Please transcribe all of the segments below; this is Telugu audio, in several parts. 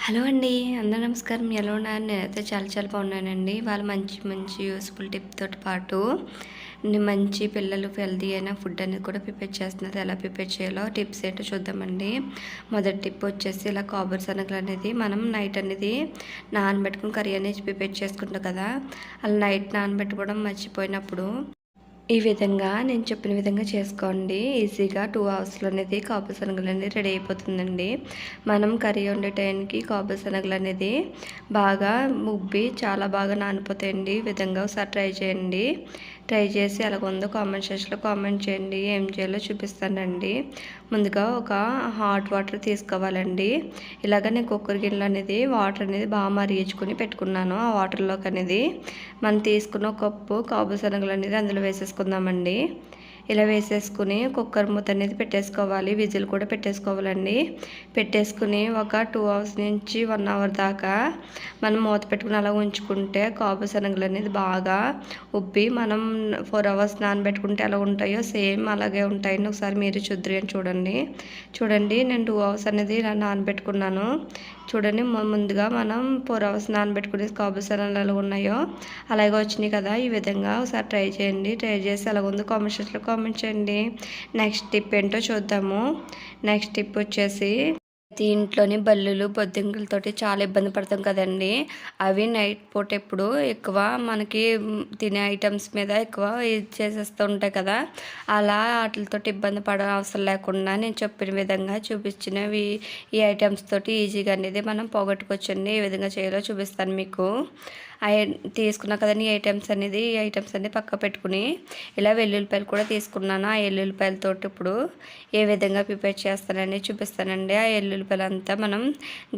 హలో అండి. అందరూ నమస్కారం. ఎలా ఉన్నారు? నేనైతే చాలా చాలా బాగున్నానండి. వాళ్ళు మంచి మంచి యూస్‌ఫుల్ టిప్ తోటి పాటు మంచి పిల్లలు హెల్తీ అయిన ఫుడ్ అనేది కూడా ప్రిపేర్ చేస్తున్నారు. ఎలా ప్రిపేర్ చేయాలో టిప్స్ ఏంటో చూద్దామండి. మొదటి టిప్ వచ్చేసి ఇలా కొబ్బరి శనగలు అనేది మనం నైట్ అనేది నానబెట్టుకొని కర్రీ అనేది ప్రిపేర్ చేసుకుంటాం కదా! అలా నైట్ నానబెట్టుకోవడం మర్చిపోయినప్పుడు ఈ విధంగా నేను చెప్పిన విధంగా చేసుకోండి. ఈజీగా 2 అవర్స్‌లో అనేది కాబూలి శనగలనేది రెడీ అయిపోతుందండి. మనం కర్రీ వండే టైంకి కాబూలి శనగలనేది బాగా ఉబ్బి చాలా బాగా నానిపోతాయండి. ఈ విధంగా ఒకసారి ట్రై చేయండి. ట్రై చేసి ఎలాగుందో కామెంట్ సెక్షన్‌లో కామెంట్ చేయండి. ఏం చేయాలో చూపిస్తానండి. ముందుగా ఒక హాట్ వాటర్ తీసుకోవాలండి. ఇలాగ నేను కుక్కర్ గిన్నెలో అనేది వాటర్ అనేది బాగా మరిగించుకొని పెట్టుకున్నాను. ఆ వాటర్‌లోకి అనేది మనం తీసుకున్న ఒక కప్పు కాబూలి శనగలు అనేది అందులో వేసేసుకుందామండి. ఇలా వేసేసుకుని కుక్కర్ మూత అనేది పెట్టేసుకోవాలి. విజిల్ కూడా పెట్టేసుకోవాలండి. పెట్టేసుకుని ఒక 2 అవర్స్ నుంచి 1 అవర్ దాకా మనం మూత పెట్టుకుని అలా ఉంచుకుంటే కాబూలి శనగలు అనేది బాగా ఉబ్బి మనం 4 అవర్స్ నానబెట్టుకుంటే ఎలా ఉంటాయో సేమ్ అలాగే ఉంటాయండి. ఒకసారి మీరు చూడండి. చూడండి నేను 2 అవర్స్ అనేది ఇలా నానబెట్టుకున్నాను. చూడండి ముందుగా మనం 4 అవర్స్ నానబెట్టుకునే కాబూలి శనగలు ఎలా ఉన్నాయో అలాగే వచ్చినాయి కదా! ఈ విధంగా ఒకసారి ట్రై చేయండి. ట్రై చేసి ఎలాగుందో కామెంట్ సెక్షన్‌లో కామెంట్ చేయండి. నెక్స్ట్ టిప్ ఏంటో చూద్దాము. నెక్స్ట్ టిప్ వచ్చేసి ఇంట్లోని బల్లులు, బొద్దింకలతోటి చాలా ఇబ్బంది పడతాం కదండీ! అవి నైట్ పూట ఎప్పుడు ఎక్కువ మనకి తినే ఐటెమ్స్ మీద ఎక్కువ ఇది చేసేస్తూ ఉంటాయి కదా! అలా ఆటిలతోటి ఇబ్బంది పడే అవసరం లేకుండా నేను చెప్పిన విధంగా చూపించినవి ఈ ఐటెమ్స్ తోటి ఈజీగా అనేది మనం పోగొట్టుకోవచ్చండి. ఏ విధంగా చేయాలో చూపిస్తాను మీకు. తీసుకున్నా కదండీ ఈ ఐటెమ్స్ అన్నీ పక్కకు పెట్టుకుని ఇలా వెల్లుల్లిపాయలు కూడా తీసుకున్నాను. ఆ ఎల్లుల్లిపాయలతోటి ఇప్పుడు ఏ విధంగా ప్రిపేర్ చేస్తానని చూపిస్తానండి. ఆ ఎల్లుల్లిపాయలంతా మనం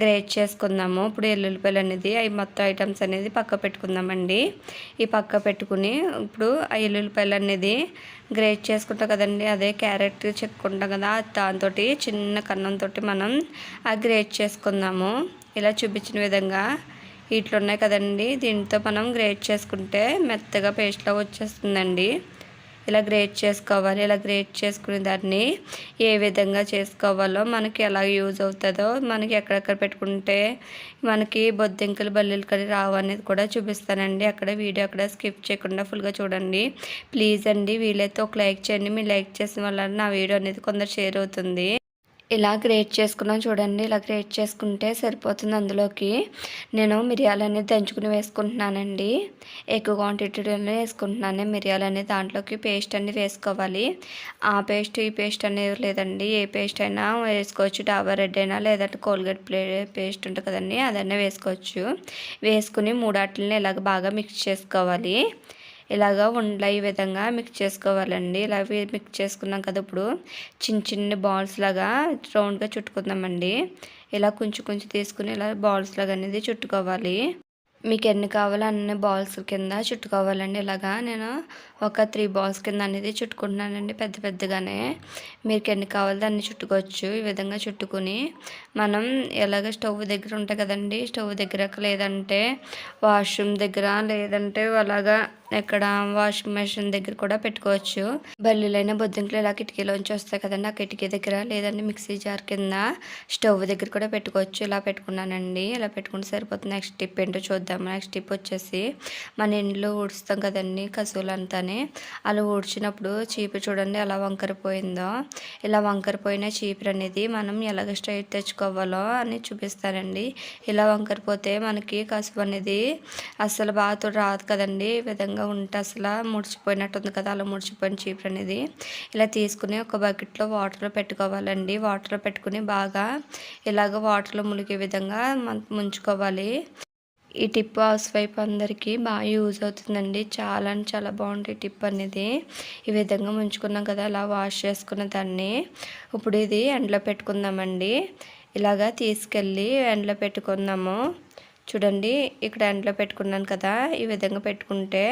గ్రేట్ చేసుకుందాము. ఇప్పుడు ఎల్లుల్లిపాయలు అనేది అవి మొత్తం ఐటమ్స్ అనేది పక్క పెట్టుకుందామండి. ఈ పక్క పెట్టుకుని ఇప్పుడు ఆ ఎల్లుల్లిపాయలు అనేది గ్రేట్ చేసుకుంటాం కదండి. అదే క్యారెట్ చెక్కుంటాం కదా దాంతో చిన్న కన్నంతో మనం ఆ గ్రేట్ చేసుకుందాము. ఇలా చూపించిన విధంగా వీటిలో ఉన్నాయి కదండి, దీంతో మనం గ్రేట్ చేసుకుంటే మెత్తగా పేస్ట్లా వచ్చేస్తుందండి. ఇలా గ్రేట్ చేసుకోవాలి. ఇలా గ్రేట్ చేసుకునే దాన్ని ఏ విధంగా చేసుకోవాలో మనకి ఎలా యూజ్ అవుతుందో మనకి ఎక్కడెక్కడ పెట్టుకుంటే మనకి బొద్దింకలు బల్లీలు కానీ రావు అనేది కూడా చూపిస్తానండి. అక్కడ వీడియో అక్కడ స్కిప్ చేయకుండా ఫుల్గా చూడండి ప్లీజ్ అండి. వీలైతే ఒక లైక్ చేయండి. మీరు లైక్ చేసిన వల్ల నా వీడియో అనేది కొందరు షేర్ అవుతుంది. ఇలా గ్రేట్ చేసుకున్నాను చూడండి. ఇలా గ్రేట్ చేసుకుంటే సరిపోతుంది. అందులోకి నేను మిరియాలు అనేది దంచుకుని వేసుకుంటున్నానండి. ఎక్కువ క్వాంటిటీలోనే వేసుకుంటున్నాను మిరియాలు అనేది. దాంట్లోకి పేస్ట్ అనేది వేసుకోవాలి. ఆ పేస్ట్ ఈ పేస్ట్ అనేది లేదండి, ఏ పేస్ట్ అయినా వేసుకోవచ్చు. డాబర్ రెడ్ అయినా లేదంటే కోల్గేట్ పేస్ట్ ఉంటుంది కదండి, అదన్నా వేసుకోవచ్చు. వేసుకుని మూడాట్లని ఇలాగ బాగా మిక్స్ చేసుకోవాలి. ఇలాగా ఉండలా ఈ విధంగా మిక్స్ చేసుకోవాలండి. ఇలా మిక్స్ చేసుకున్నాం కదా, ఇప్పుడు చిన్న చిన్న బాల్స్ లాగా రౌండ్గా చుట్టుకుందామండి. ఇలా కొంచెం కొంచెం తీసుకుని ఇలా బాల్స్ లాగా అనేది చుట్టుకోవాలి. మీకు ఎన్ని కావాలో అన్ని బాల్స్ కింద చుట్టుకోవాలండి. ఇలాగా నేను ఒక 3 బాల్స్ కింద అనేది చుట్టుకుంటున్నానండి పెద్ద పెద్దగానే. మీకు ఎన్ని కావాలో అన్ని చుట్టుకోవచ్చు. ఈ విధంగా చుట్టుకుని మనం ఎలాగ స్టవ్ దగ్గర ఉంటాయి కదండి, స్టవ్ దగ్గర లేదంటే వాష్రూమ్ దగ్గర లేదంటే అలాగా ఇక్కడ వాషింగ్ మెషిన్ దగ్గర కూడా పెట్టుకోవచ్చు. బల్లులైన బొద్దింకలు ఇలా కిటికీలోంచి వస్తాయి కదండి, ఆ కిటికీ దగ్గర లేదంటే మిక్సీ జార్ కింద స్టవ్ దగ్గర కూడా పెట్టుకోవచ్చు. ఇలా పెట్టుకున్నానండి. ఇలా పెట్టుకుంటే సరిపోతుంది. నెక్స్ట్ టిప్ ఏంటో చూద్దాము. నెక్స్ట్ టిప్ వచ్చేసి మన ఇంట్లో ఊడుస్తాం కదండి కసువులంతానే, అలా ఊడ్చినప్పుడు చీపు చూడండి ఎలా వంకరపోయిందో. ఇలా వంకరపోయిన చీపురు అనేది మనం ఎలాగ స్ట్రైట్ తెచ్చుకోవాలో అని చూపిస్తానండి. ఇలా వంకరపోతే మనకి కసువు అనేది అస్సలు బాగా రాదు కదండి. ఈ విధంగా ఉంటే అసలు ముడిచిపోయినట్టు ఉంది కదా, అలా ముడిచిపోయిన చీపురు అనేది ఇలా తీసుకుని ఒక బకెట్లో వాటర్లో పెట్టుకోవాలండి. వాటర్లో పెట్టుకుని బాగా ఇలాగ వాటర్లో మునిగే విధంగా ముంచుకోవాలి. ఈ టిప్ హౌస్ వైఫ్ అందరికీ బాగా యూజ్ అవుతుందండి. చాలా అంటే చాలా బాగుంటుంది టిప్ అనేది. ఈ విధంగా ముంచుకున్నాం కదా, అలా వాష్ చేసుకున్న దాన్ని ఇప్పుడు ఇది ఎండలో పెట్టుకుందామండి. ఇలాగా తీసుకెళ్ళి ఎండలో పెట్టుకుందాము. చూడండి ఇక్కడ ఎండలో పెట్టుకున్నాను కదా, ఈ విధంగా పెట్టుకుంటే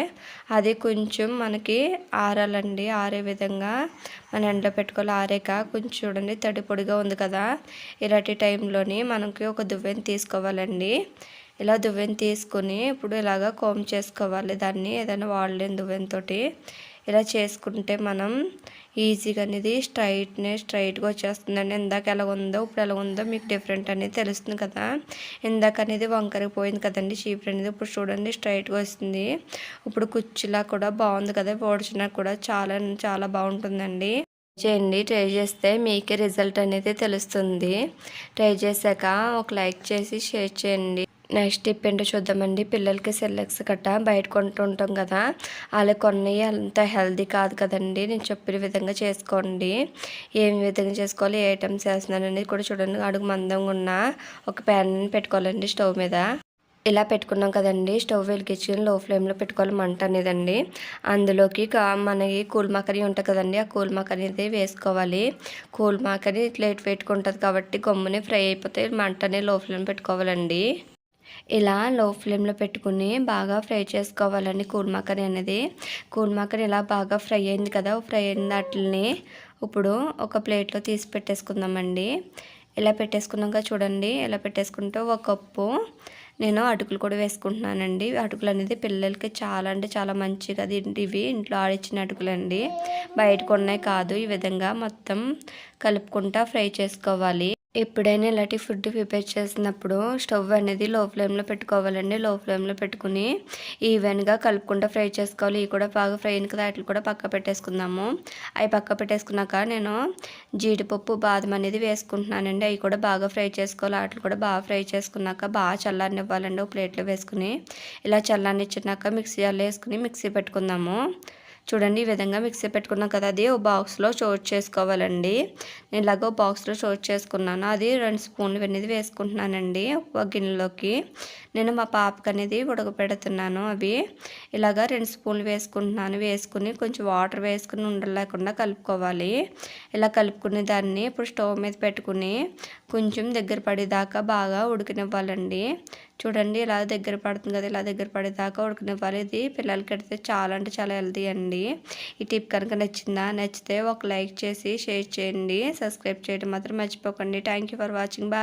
అది కొంచెం మనకి ఆరాలండి. ఆరే విధంగా మన ఎండలో పెట్టుకోవాలి. ఆరేక కొంచెం చూడండి తడి పొడిగా ఉంది కదా, ఇలాంటి టైంలోని మనకి ఒక దువ్వెని తీసుకోవాలండి. ఇలా దువ్వెని తీసుకొని ఇప్పుడు ఇలాగ కోమ్ చేసుకోవాలి దాన్ని, ఏదైనా వాడలేని దువ్వెనతోటి ఇలా చేసుకుంటే మనం ఈజీగా అనేది స్ట్రైట్గా వచ్చేస్తుందండి. ఇందాక ఎలా ఉందో ఇప్పుడు ఎలా ఉందో మీకు డిఫరెంట్ అనేది తెలుస్తుంది కదా. ఇందాక అనేది వంకరకి పోయింది కదండి చీపురు అనేది. ఇప్పుడు చూడండి స్ట్రైట్గా వస్తుంది. ఇప్పుడు కుర్చీలా కూడా బాగుంది కదా, పొడిచినా కూడా చాలా చాలా బాగుంటుందండి. చేయండి, ట్రై చేస్తే మీకే రిజల్ట్ అనేది తెలుస్తుంది. ట్రై చేశాక ఒక లైక్ చేసి షేర్ చేయండి. నెక్స్ట్ టిప్ ఏంటో చూద్దామండి. పిల్లలకి సెల్లెక్స్ గట్ట బయట కొంటుంటాం కదా, అలా కొన్నవి అంత హెల్దీ కాదు కదండి. నేను చెప్పిన విధంగా చేసుకోండి. ఏం విధంగా చేసుకోవాలి, ఏ ఐటమ్స్ వేస్తున్నాను అనేది కూడా చూడండి. అడుగు మందంగా ఉన్న ఒక ప్యాన్ పెట్టుకోవాలండి స్టవ్ మీద. ఇలా పెట్టుకున్నాం కదండి, స్టవ్ వెలిగించుకొని లో ఫ్లేమ్లో పెట్టుకోవాలి మంట అనేదండి. అందులోకి మనకి కూల్ మకని ఉంటుంది కదండి, ఆ కూల్ మకని అనేది వేసుకోవాలి. కూల్ మకని ఇట్లా పెట్టుకుంటుంది కాబట్టి గమ్ముని ఫ్రై అయిపోతే మంట అనేది లో ఫ్లేమ్ పెట్టుకోవాలండి. ఇలా లో ఫ్లేమ్లో పెట్టుకుని బాగా ఫ్రై చేసుకోవాలండి కూల్ మకని అనేది. కూల్ మకని ఇలా బాగా ఫ్రై అయింది కదా, ఫ్రై అయిన వాటిని ఇప్పుడు ఒక ప్లేట్లో తీసి పెట్టేసుకుందామండి. ఇలా పెట్టేసుకున్నాక చూడండి, ఇలా పెట్టేసుకుంటే ఒక కప్పు నేను అటుకులు కూడా వేసుకుంటున్నానండి. అటుకులు అనేది పిల్లలకి చాలా అంటే చాలా మంచిగా ఇవి ఇంట్లో ఆడిచ్చిన అటుకులండి, బయట కొన్నాయి కాదు. ఈ విధంగా మొత్తం కలుపుకుంటా ఫ్రై చేసుకోవాలి. ఎప్పుడైనా ఇలాంటి ఫుడ్ ప్రిపేర్ చేసినప్పుడు స్టవ్ అనేది లో ఫ్లేమ్లో పెట్టుకోవాలండి. లో ఫ్లేమ్లో పెట్టుకుని ఈవెన్గా కలుపుకుంటూ ఫ్రై చేసుకోవాలి. ఇవి కూడా బాగా ఫ్రై అయిన కదా, వాటిని కూడా పక్క పెట్టేసుకుందాము. అవి పక్క పెట్టేసుకున్నాక నేను జీడిపప్పు బాదం అనేది వేసుకుంటున్నానండి. అవి కూడా బాగా ఫ్రై చేసుకోవాలి. వాటిని కూడా బాగా ఫ్రై చేసుకున్నాక బాగా చల్లారనివ్వాలండి. ఒక ప్లేట్లో వేసుకుని ఇలా చల్లారనిచ్చినాక మిక్సీ జార్లో వేసుకుని మిక్సీ పెట్టుకుందాము. చూడండి, ఈ విధంగా మిక్సీ పెట్టుకున్నాం కదా, అది ఒక బాక్స్లో స్టోర్ చేసుకోవాలండి. నేను ఇలాగో బాక్స్లో స్టోర్ చేసుకున్నాను. అది 2 స్పూన్లు అనేది వేసుకుంటున్నానండి ఒక గిన్నెలోకి. నేను మా పాపకి అనేది ఉడకపెడుతున్నాను. అవి ఇలాగా 2 స్పూన్లు వేసుకుంటున్నాను. వేసుకుని కొంచెం వాటర్ వేసుకుని ఉండలు లేకుండా కలుపుకోవాలి. ఇలా కలుపుకునే దాన్ని ఇప్పుడు స్టవ్ మీద పెట్టుకుని కొంచెం దగ్గర పడేదాకా బాగా ఉడకనివ్వాలండి. చూడండి, ఇలా దగ్గర పడుతుంది కదా, ఇలా దగ్గర పడేదాకా ఉడకనివ్వాలి. ఇది పిల్లలకి పెడితే చాలా అంటే చాలా హెల్తీ అండి. ఈ టిప్ కనుక నచ్చితే ఒక లైక్ చేసి షేర్ చేయండి. సబ్స్క్రైబ్ చేయడం మాత్రం మర్చిపోకండి. Thank you for watching. Bye.